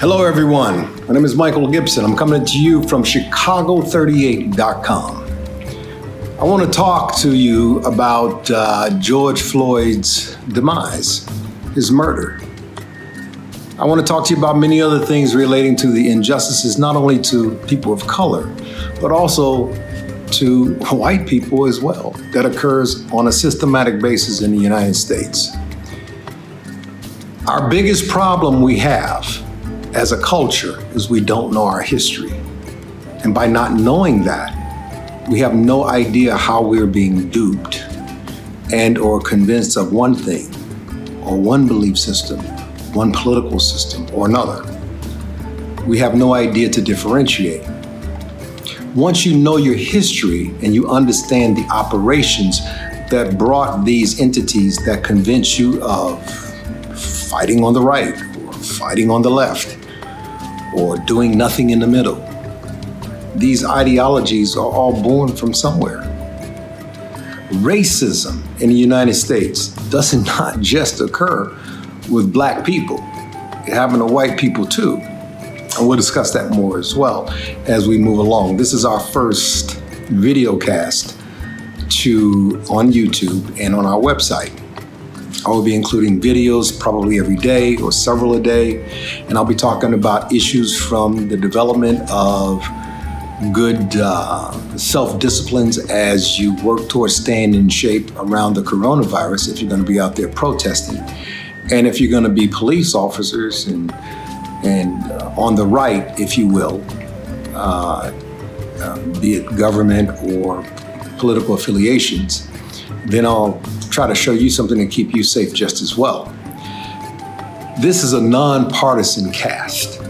Hello, everyone. My name is Michael Gibson. I'm coming to you from Chicago38.com. I want to talk to you about George Floyd's demise, his murder. I want to talk to you about many other things relating to the injustices, not only to people of color, but also to white people as well, that occurs on a systematic basis in the United States. Our biggest problem we have as a culture is we don't know our history. And by not knowing that, we have no idea how we're being duped and or convinced of one thing or one belief system, one political system or another. We have no idea to differentiate. Once you know your history and you understand the operations that brought these entities that convince you of fighting on the right or fighting on the left or doing nothing in the middle, these ideologies are all born from somewhere. Racism in the United States does not just occur with Black people. It happens to white people too. And we'll discuss that more as well as we move along. This is our first video cast on YouTube and on our website. I will be including videos probably every day or several a day, and I'll be talking about issues from the development of good self-disciplines as you work towards staying in shape around the coronavirus, if you're going to be out there protesting, and if you're going to be police officers and on the right, if you will, be it government or political affiliations, then I'll try to show you something to keep you safe just as well. This is a nonpartisan cast.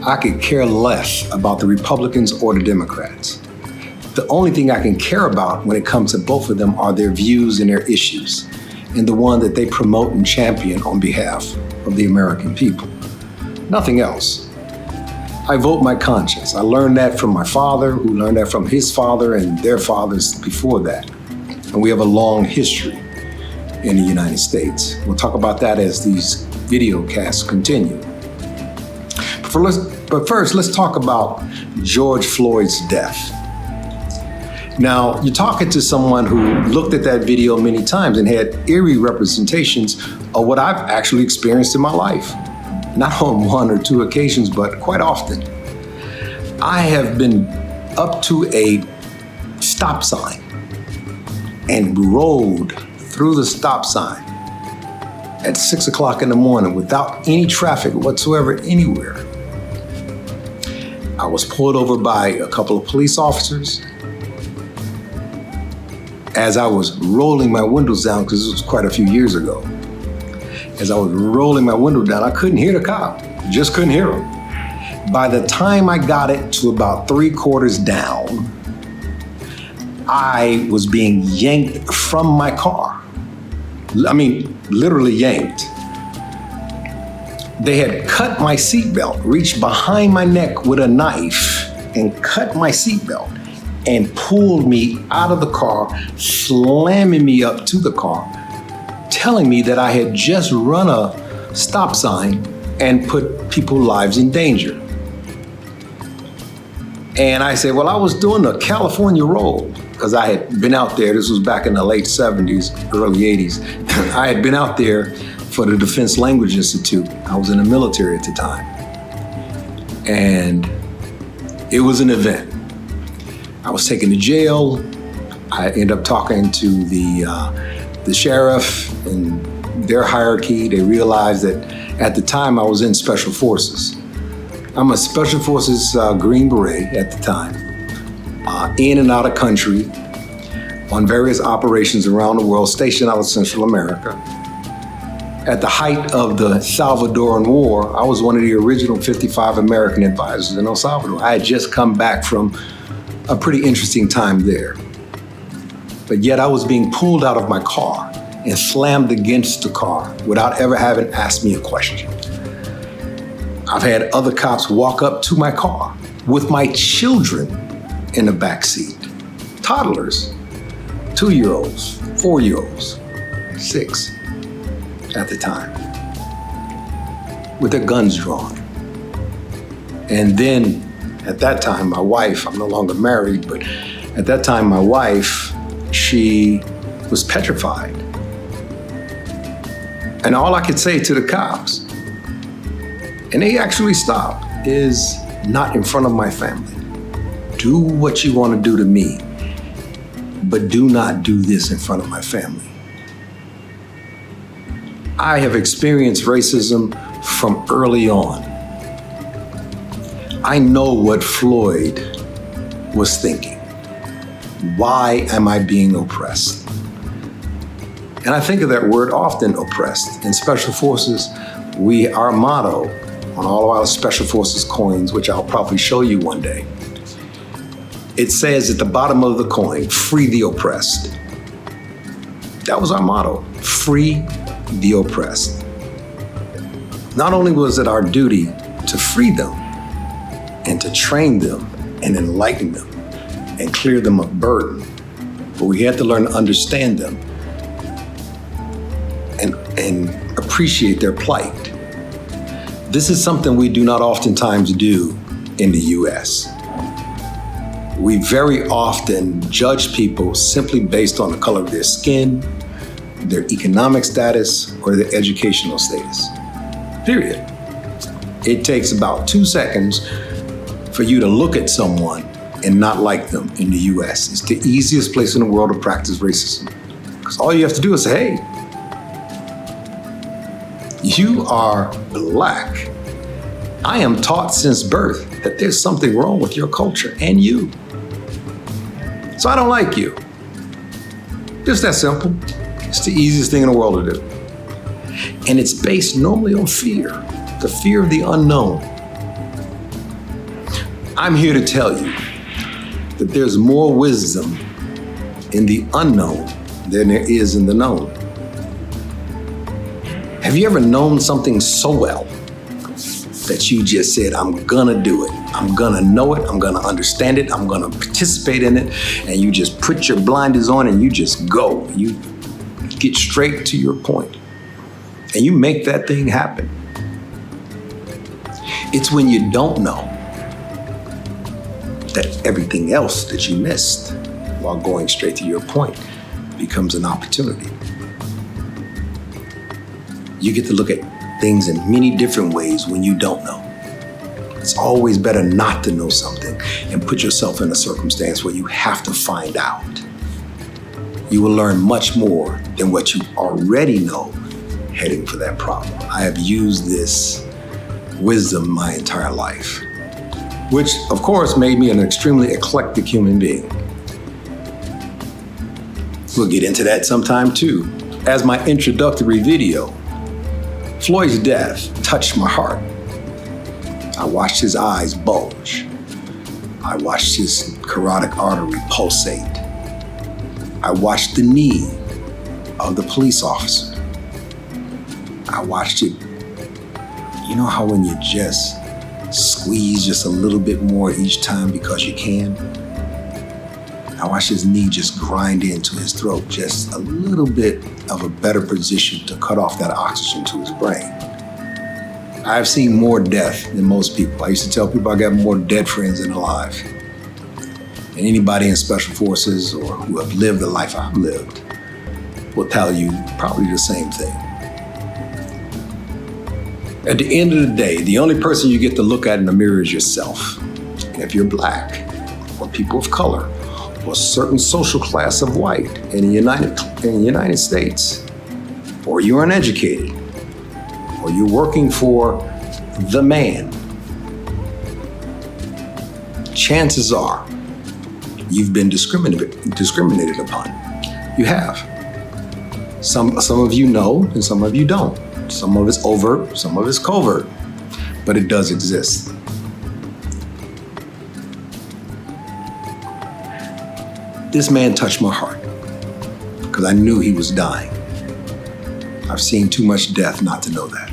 I could care less about the Republicans or the Democrats. The only thing I can care about when it comes to both of them are their views and their issues, and the one that they promote and champion on behalf of the American people. Nothing else. I vote my conscience. I learned that from my father, who learned that from his father and their fathers before that. And we have a long history in the United States. We'll talk about that as these video casts continue. But first, let's talk about George Floyd's death. Now, you're talking to someone who looked at that video many times and had eerie representations of what I've actually experienced in my life. Not on one or two occasions, but quite often. I have been up to a stop sign and rode through the stop sign at 6 o'clock in the morning without any traffic whatsoever anywhere. I was pulled over by a couple of police officers as I was rolling my windows down, because this was quite a few years ago. As I was rolling my window down, I couldn't hear the cop, just couldn't hear him. By the time I got it to about 3/4 down, I was being yanked from my car. I mean, literally yanked. They had cut my seatbelt, reached behind my neck with a knife and cut my seatbelt and pulled me out of the car, slamming me up to the car, telling me that I had just run a stop sign and put people's lives in danger. And I said, well, I was doing a California roll, because I had been out there. This was back in the late 70s, early 80s. I had been out there for the Defense Language Institute. I was in the military at the time. And it was an event. I was taken to jail. I ended up talking to the sheriff and their hierarchy. They realized that at the time I was in Special Forces. I'm a Special Forces Green Beret at the time, in and out of country, on various operations around the world, stationed out of Central America. At the height of the Salvadoran War, I was one of the original 55 American advisors in El Salvador. I had just come back from a pretty interesting time there. But yet I was being pulled out of my car and slammed against the car without ever having asked me a question. I've had other cops walk up to my car with my children in the back seat, toddlers, 2-year-olds, 4-year-olds, 6 at the time, with their guns drawn. And then at that time, my wife, I'm no longer married, but at that time, my wife, she was petrified. And all I could say to the cops, and they actually stopped, is not in front of my family. Do what you want to do to me, but do not do this in front of my family. I have experienced racism from early on. I know what Floyd was thinking. Why am I being oppressed? And I think of that word often, oppressed. In Special Forces, our motto on all of our Special Forces coins, which I'll probably show you one day, it says at the bottom of the coin, free the oppressed. That was our motto, free the oppressed. Not only was it our duty to free them and to train them and enlighten them and clear them of burden, but we had to learn to understand them and appreciate their plight. This is something we do not oftentimes do in the US. We very often judge people simply based on the color of their skin, their economic status, or their educational status. Period. It takes about 2 seconds for you to look at someone and not like them in the US. It's the easiest place in the world to practice racism. Because all you have to do is say, hey, you are Black. I am taught since birth that there's something wrong with your culture and you. So I don't like you. Just that simple. It's the easiest thing in the world to do. And it's based normally on fear, the fear of the unknown. I'm here to tell you that there's more wisdom in the unknown than there is in the known. Have you ever known something so well that you just said, I'm gonna do it. I'm gonna know it. I'm gonna understand it. I'm gonna participate in it. And you just put your blinders on and you just go. You get straight to your point. And you make that thing happen. It's when you don't know that everything else that you missed while going straight to your point becomes an opportunity. You get to look at things in many different ways when you don't know. It's always better not to know something and put yourself in a circumstance where you have to find out. You will learn much more than what you already know heading for that problem. I have used this wisdom my entire life, which of course made me an extremely eclectic human being. We'll get into that sometime too. As my introductory video, Floyd's death touched my heart. I watched his eyes bulge. I watched his carotid artery pulsate. I watched the knee of the police officer. I watched it. You know how when you just squeeze just a little bit more each time because you can? I watched his knee just grind into his throat, just a little bit of a better position to cut off that oxygen to his brain. I've seen more death than most people. I used to tell people I got more dead friends than alive. And anybody in Special Forces or who have lived the life I've lived will tell you probably the same thing. At the end of the day, the only person you get to look at in the mirror is yourself. And if you're Black or people of color, or a certain social class of white in the United States, or you're uneducated, or you're working for the man, chances are you've been discriminated upon. You have. Some of you know, and some of you don't. Some of it's overt, some of it's covert, but it does exist. This man touched my heart because I knew he was dying. I've seen too much death not to know that.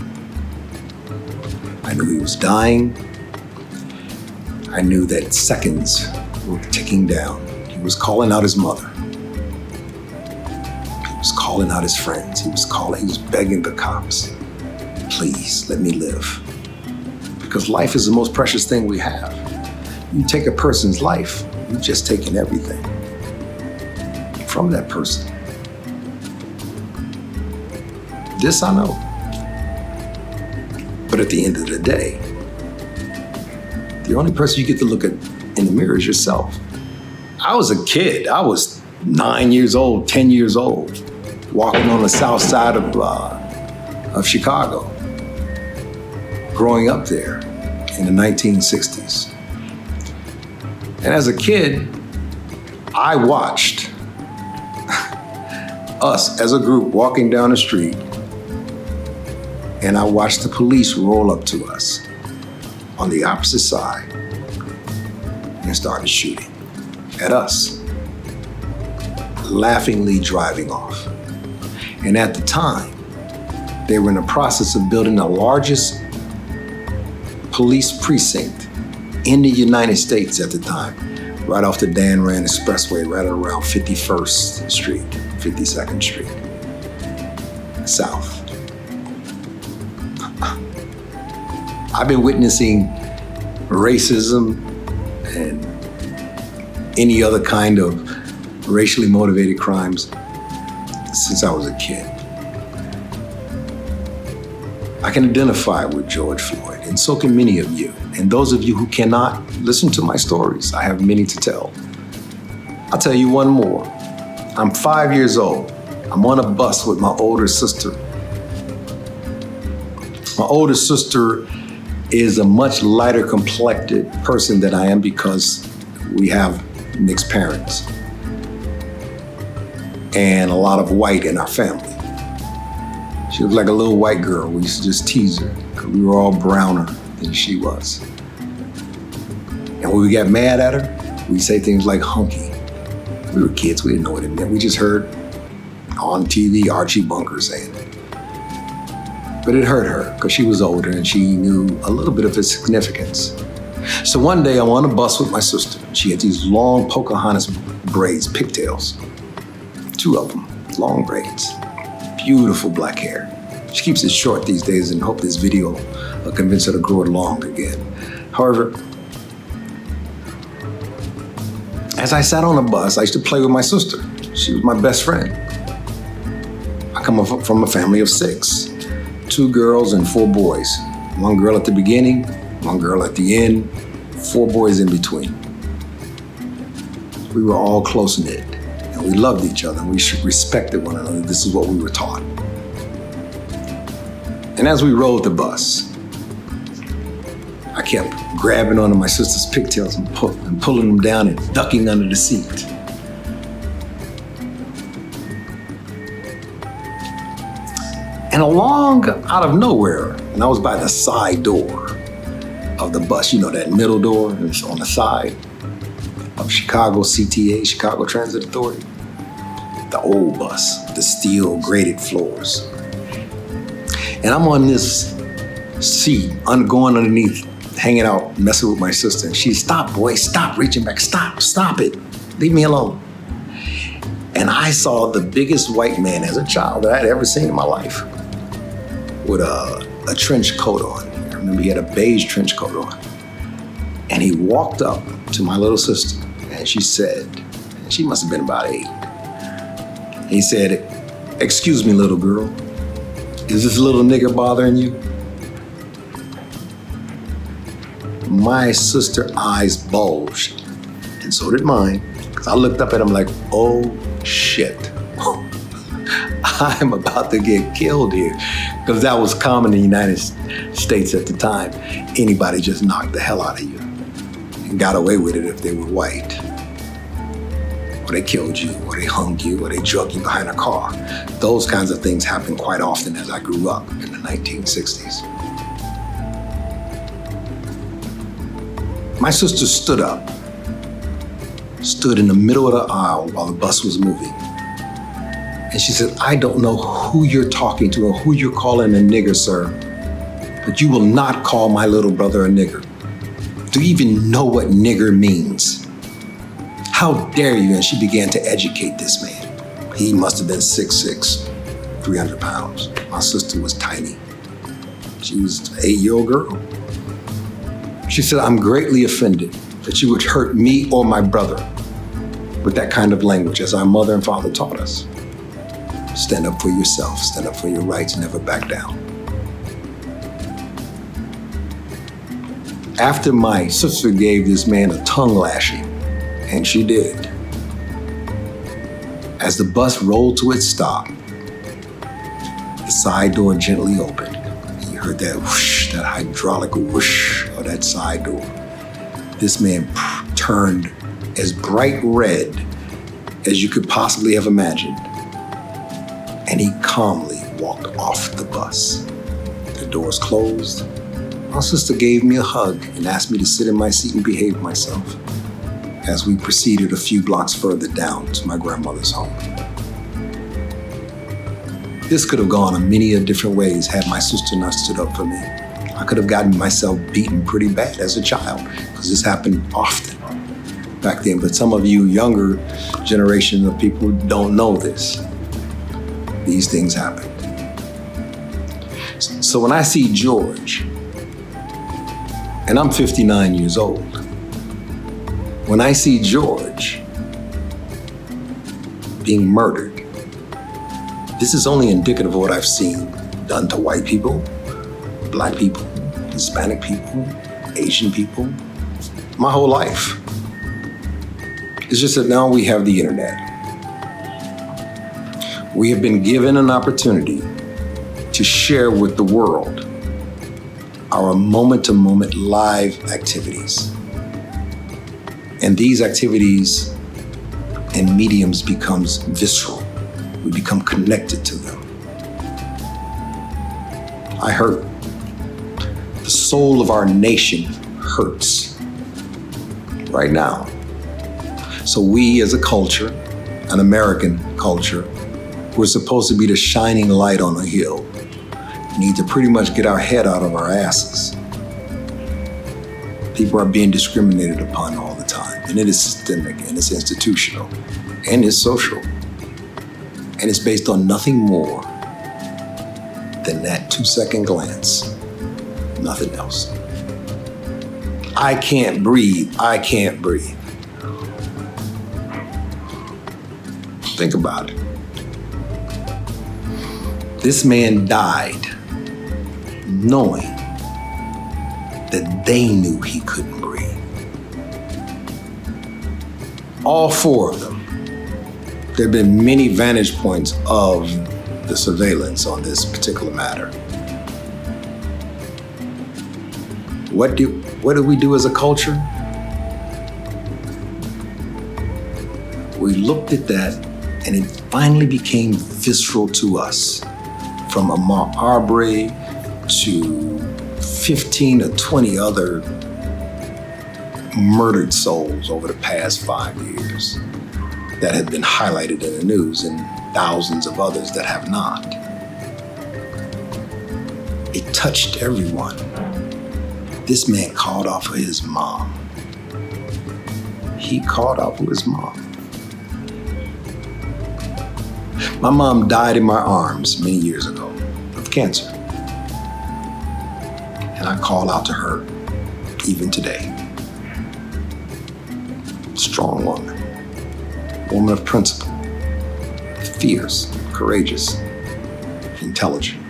I knew he was dying. I knew that seconds were ticking down. He was calling out his mother. He was calling out his friends. He was begging the cops, please let me live. because life is the most precious thing we have. You take a person's life, you've just taken everything from that person. This I know. But at the end of the day, the only person you get to look at in the mirror is yourself. I was a kid. I was 9 years old, 10 years old, walking on the south side of Chicago, growing up there in the 1960s. And as a kid, I watched us as a group walking down the street, and I watched the police roll up to us on the opposite side and started shooting at us, laughingly driving off. And at the time, they were in the process of building the largest police precinct in the United States at the time, right off the Dan Rand Expressway, right around 51st Street, 52nd Street, South. I've been witnessing racism and any other kind of racially motivated crimes since I was a kid. I can identify with George Floyd, and so can many of you. And those of you who cannot, listen to my stories. I have many to tell. I'll tell you one more. I'm 5 years old. I'm on a bus with my older sister. My older sister is a much lighter complected person than I am because we have mixed parents and a lot of white in our family. She looked like a little white girl. We used to just tease her because we were all browner than she was. And when we got mad at her, we'd say things like hunky. We were kids, we didn't know what it meant. We just heard on TV Archie Bunker saying it. But it hurt her because she was older and she knew a little bit of its significance. So one day I'm on a bus with my sister. She had these long Pocahontas braids, pigtails. 2 of them, long braids. Beautiful black hair. She keeps it short these days and hope this video will convince her to grow it long again. However, as I sat on the bus, I used to play with my sister. She was my best friend. I come from a family of 6. 2 girls and 4 boys. 1 girl at the beginning, 1 girl at the end, 4 boys in between. We were all close-knit, and we loved each other, and we respected one another. This is what we were taught. And as we rode the bus, I kept grabbing onto my sister's pigtails and pulling them down and ducking under the seat. And along out of nowhere, and I was by the side door of the bus, you know, that middle door that's on the side of Chicago CTA, Chicago Transit Authority. The old bus, the steel grated floors. And I'm on this seat, going underneath, hanging out, messing with my sister. And she, stop, boy, stop reaching back, stop it, leave me alone. And I saw the biggest white man as a child that I'd ever seen in my life, with a trench coat on. I remember he had a beige trench coat on. And he walked up to my little sister and she said, she must have been about 8. He said, "Excuse me, little girl, is this little nigger bothering you?" My sister's eyes bulged, and so did mine, because I looked up at him like, oh shit. I'm about to get killed here, because that was common in the United States at the time. Anybody just knocked the hell out of you and got away with it if they were white. Or they killed you, or they hung you, or they drug you behind a car. Those kinds of things happened quite often as I grew up in the 1960s. My sister stood up, stood in the middle of the aisle while the bus was moving. And she said, "I don't know who you're talking to or who you're calling a nigger, sir, but you will not call my little brother a nigger. Do you even know what nigger means? How dare you?" And she began to educate this man. He must have been 6'6", 300 pounds. My sister was tiny. She was an 8-year-old girl. She said, "I'm greatly offended that you would hurt me or my brother with that kind of language, as our mother and father taught us. Stand up for yourself, stand up for your rights, never back down." After my sister gave this man a tongue lashing, and she did, as the bus rolled to its stop, the side door gently opened. You heard that whoosh, that hydraulic whoosh of that side door. This man turned as bright red as you could possibly have imagined, and he calmly walked off the bus. The doors closed. My sister gave me a hug and asked me to sit in my seat and behave myself as we proceeded a few blocks further down to my grandmother's home. This could have gone in many different ways had my sister not stood up for me. I could have gotten myself beaten pretty bad as a child, because this happened often back then. But some of you younger generation of people don't know this. These things happened. So when I see George, and I'm 59 years old, when I see George being murdered, this is only indicative of what I've seen done to white people, black people, Hispanic people, Asian people, my whole life. It's just that now we have the internet. We have been given an opportunity to share with the world our moment-to-moment live activities. And these activities and mediums becomes visceral. We become connected to them. I hurt. The soul of our nation hurts right now. So we as a culture, an American culture, we're supposed to be the shining light on a hill. We need to pretty much get our head out of our asses. People are being discriminated upon all the time, and it is systemic, and it's institutional, and it's social, and it's based on nothing more than that 2-second glance, nothing else. I can't breathe, I can't breathe. Think about it. This man died knowing that they knew he couldn't breathe. All 4 of them. There have been many vantage points of the surveillance on this particular matter. What do we do as a culture? We looked at that, and it finally became visceral to us. From Ahmaud Arbery to 15 or 20 other murdered souls over the past 5 years that have been highlighted in the news, and thousands of others that have not. It touched everyone. This man called out for his mom. He called out for his mom. My mom died in my arms many years ago of cancer. And I call out to her even today. Strong woman of principle, fierce, courageous, intelligent.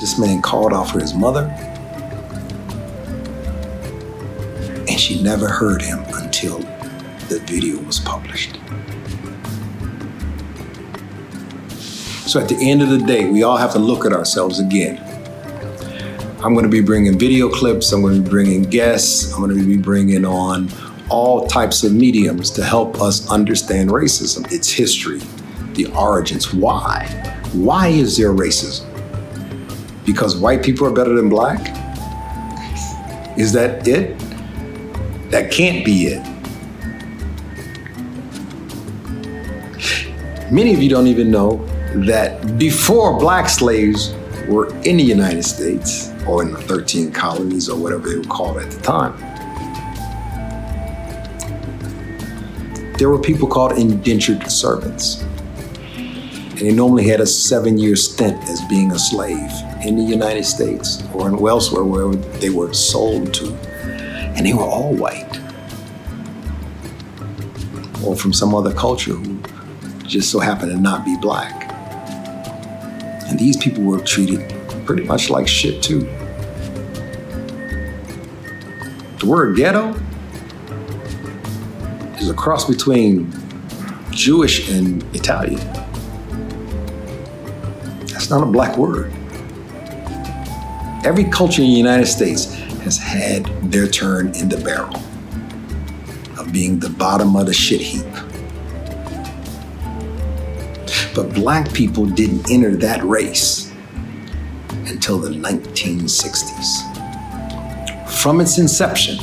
This man called out for his mother, and she never heard him until the video was published. So at the end of the day, we all have to look at ourselves again. I'm going to be bringing video clips. I'm going to be bringing guests. I'm going to be bringing on all types of mediums to help us understand racism, its history, the origins. Why? Why is there racism? Because white people are better than black? Is that it? That can't be it. Many of you don't even know that before black slaves were in the United States, or in the 13 colonies, or whatever they were called at the time, there were people called indentured servants. And they normally had a 7-year stint as being a slave in the United States or in elsewhere where they were sold to, and they were all white or from some other culture who just so happened to not be black. And these people were treated pretty much like shit too. The word ghetto is a cross between Jewish and Italian. That's not a black word. Every culture in the United States has had their turn in the barrel of being the bottom of the shit heap. But black people didn't enter that race until the 1960s. From its inception,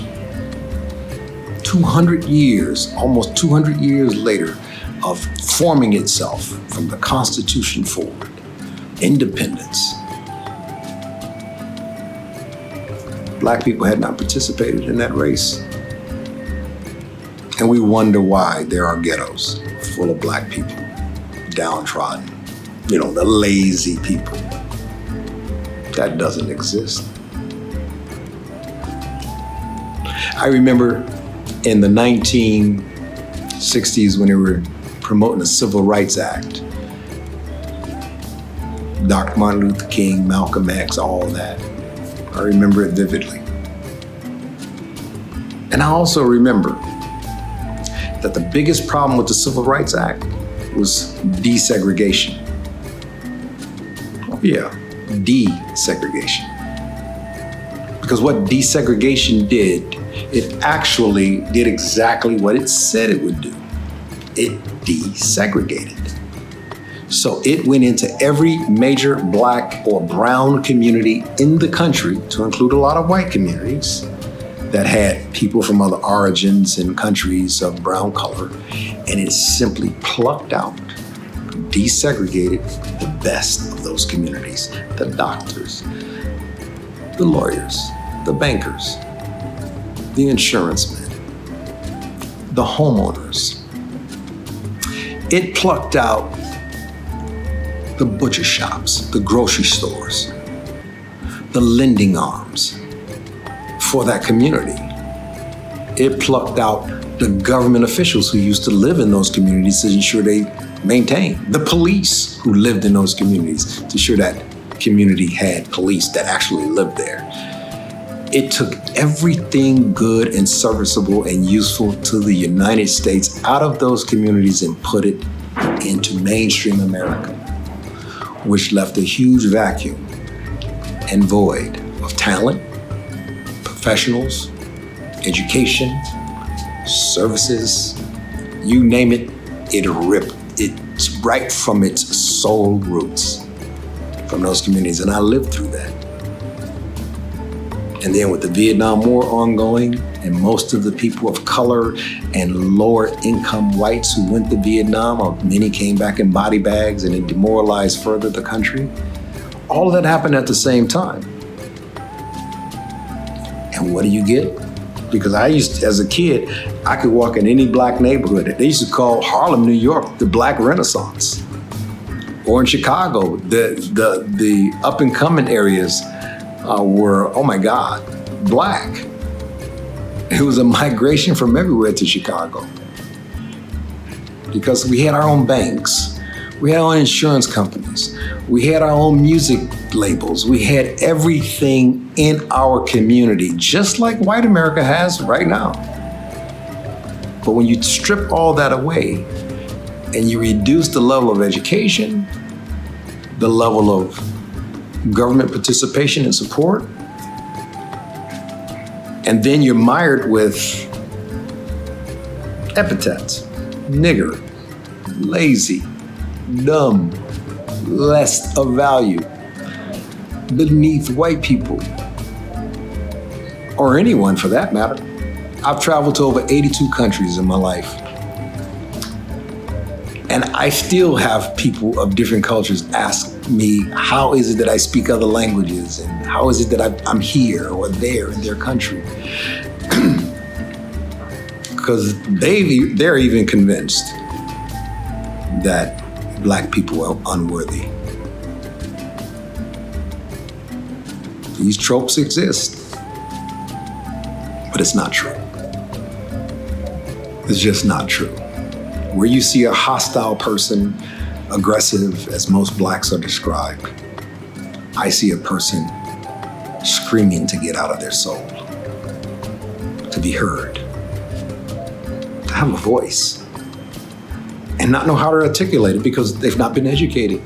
200 years, almost 200 years later of forming itself from the Constitution forward, independence, black people had not participated in that race. And we wonder why there are ghettos full of black people, downtrodden, the lazy people. That doesn't exist. I remember in the 1960s when they were promoting the Civil Rights Act, Dr. Martin Luther King, Malcolm X, all that. I remember it vividly. And I also remember that the biggest problem with the Civil Rights Act was desegregation. Oh yeah, desegregation. Because what desegregation did, it actually did exactly what it said it would do. It desegregated. So it went into every major black or brown community in the country, to include a lot of white communities that had people from other origins and countries of brown color, and it simply plucked out, desegregated the best of those communities, the doctors, the lawyers, the bankers, the insurance men, the homeowners. It plucked out the butcher shops, the grocery stores, the lending arms for that community. It plucked out the government officials who used to live in those communities to ensure they maintained, the police who lived in those communities to ensure that community had police that actually lived there. It took everything good and serviceable and useful to the United States out of those communities and put it into mainstream America, which left a huge vacuum and void of talent, professionals, education, services, you name it, it ripped it right from its soul roots from those communities. And I lived through that. And then with the Vietnam War ongoing, and most of the people of color and lower income whites who went to Vietnam, or many came back in body bags and it demoralized further the country. All of that happened at the same time. And what do you get? Because as a kid, I could walk in any black neighborhood. They used to call Harlem, New York, the Black Renaissance. Or in Chicago, the up and coming areas were, oh my God, black. It was a migration from everywhere to Chicago. Because we had our own banks, we had our own insurance companies, we had our own music labels, we had everything in our community, just like white America has right now. But when you strip all that away and you reduce the level of education, the level of government participation and support, and then you're mired with epithets: nigger, lazy, dumb, less of value, beneath white people, or anyone for that matter. I've traveled to over 82 countries in my life. And I still have people of different cultures ask me, how is it that I speak other languages? And how is it that I'm here or there in their country? Because they're even convinced that black people are unworthy. These tropes exist, but it's not true. It's just not true. Where you see a hostile person, aggressive, as most blacks are described, I see a person screaming to get out of their soul, to be heard, to have a voice, and not know how to articulate it because they've not been educated.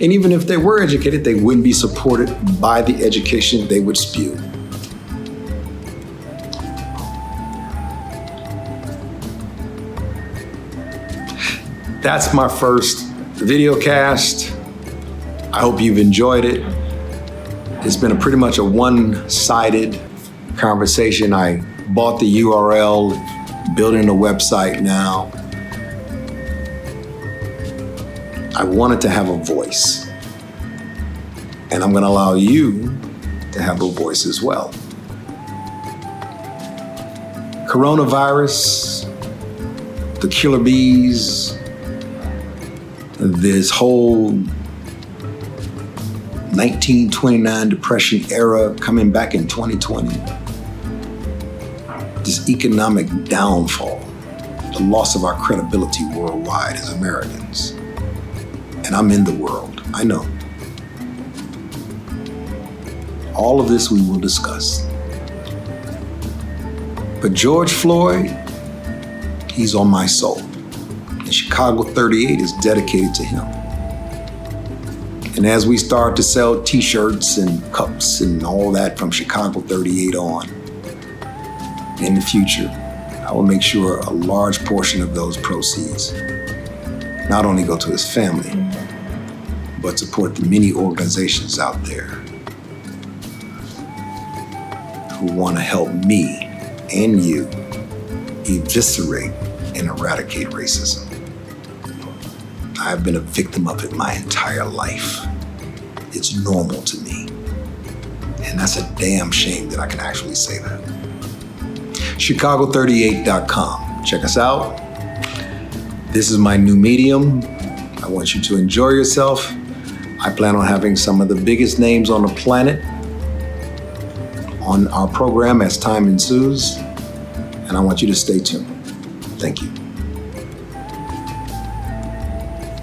And even if they were educated, they wouldn't be supported by the education they would spew. That's my first video cast. I hope you've enjoyed it. It's been pretty much a one-sided conversation. I bought the URL, building a website now. I wanted to have a voice, and I'm going to allow you to have a voice as well. Coronavirus, the killer bees, this whole 1929 Depression era coming back in 2020, this economic downfall, the loss of our credibility worldwide as Americans. And I'm in the world, I know. All of this we will discuss. But George Floyd, he's on my soul. And Chicago 38 is dedicated to him. And as we start to sell t-shirts and cups and all that from Chicago 38 on, in the future, I will make sure a large portion of those proceeds not only go to his family, but support the many organizations out there who want to help me and you eviscerate and eradicate racism. I've been a victim of it my entire life. It's normal to me. And that's a damn shame that I can actually say that. Chicago38.com. Check us out. This is my new medium. I want you to enjoy yourself. I plan on having some of the biggest names on the planet on our program as time ensues. And I want you to stay tuned. Thank you.